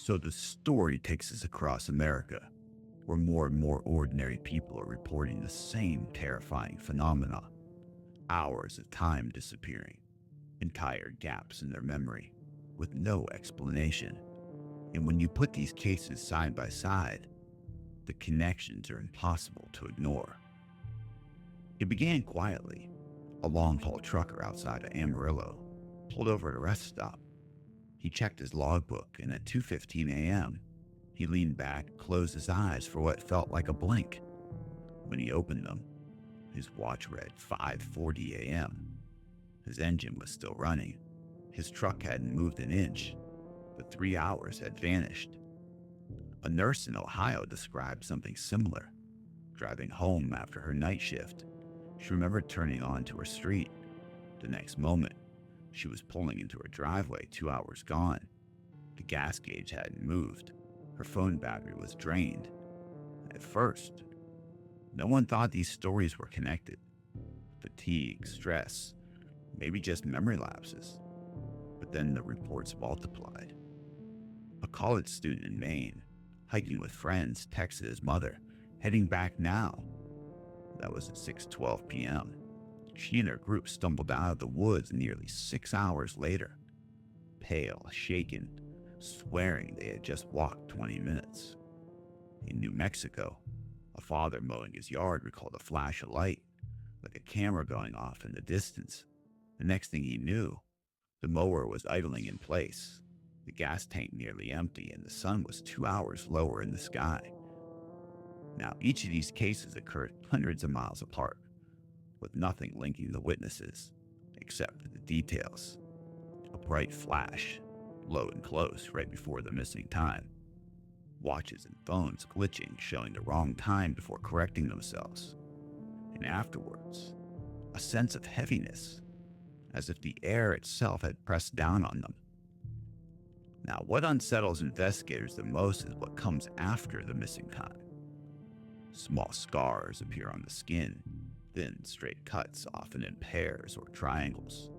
So the story takes us across America, where more and more ordinary people are reporting the same terrifying phenomena. Hours of time disappearing, entire gaps in their memory, with no explanation. And when you put these cases side by side, the connections are impossible to ignore. It began quietly. A long-haul trucker outside of Amarillo pulled over at a rest stop. He checked his logbook, and at 2:15 a.m., he leaned back, closed his eyes for what felt like a blink. When he opened them, his watch read 5:40 a.m. His engine was still running. His truck hadn't moved an inch, but 3 hours had vanished. A nurse in Ohio described something similar. Driving home after her night shift, she remembered turning onto her street. The next moment, she was pulling into her driveway 2 hours gone. The gas gauge hadn't moved. Her phone battery was drained. At first, no one thought these stories were connected. Fatigue, stress, maybe just memory lapses. But then the reports multiplied. A college student in Maine, hiking with friends, texted his mother, heading back now. That was at 6:12 p.m. She and her group stumbled out of the woods nearly 6 hours later, pale, shaken, swearing they had just walked 20 minutes. In New Mexico, a father mowing his yard recalled a flash of light, like a camera going off in the distance. The next thing he knew, the mower was idling in place, the gas tank nearly empty, and the sun was 2 hours lower in the sky. Now, each of these cases occurred hundreds of miles apart, with nothing linking the witnesses, except for the details. A bright flash, low and close, right before the missing time. Watches and phones glitching, showing the wrong time before correcting themselves. And afterwards, a sense of heaviness, as if the air itself had pressed down on them. Now, what unsettles investigators the most is what comes after the missing time. Small scars appear on the skin, thin, straight cuts, often in pairs or triangles.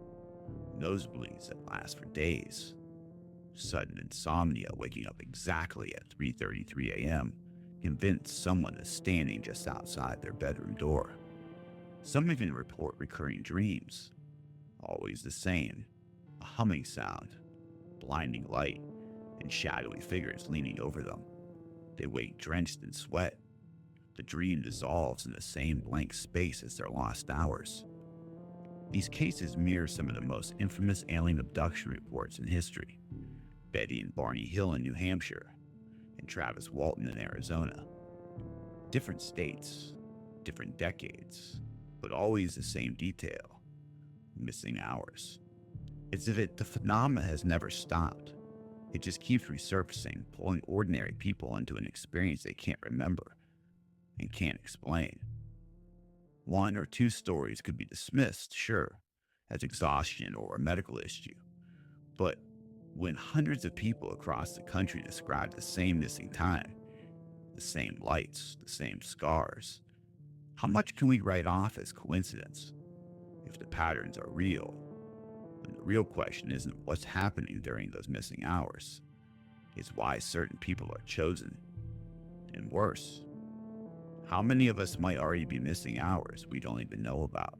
Nosebleeds that last for days. Sudden insomnia, waking up exactly at 3:33 a.m., convinced someone is standing just outside their bedroom door. Some even report recurring dreams, always the same, a humming sound, blinding light, and shadowy figures leaning over them. They wake drenched in sweat. The dream dissolves in the same blank space as their lost hours. These cases mirror some of the most infamous alien abduction reports in history. Betty and Barney Hill in New Hampshire, and Travis Walton in Arizona. Different states, different decades, but always the same detail: missing hours. It's as if the phenomena has never stopped. It just keeps resurfacing, pulling ordinary people into an experience they can't remember and can't explain. One or two stories could be dismissed, sure, as exhaustion or a medical issue. But when hundreds of people across the country describe the same missing time, the same lights, the same scars, how much can we write off as coincidence? If the patterns are real, then the real question isn't what's happening during those missing hours. It's why certain people are chosen. And worse, how many of us might already be missing hours we don't even know about?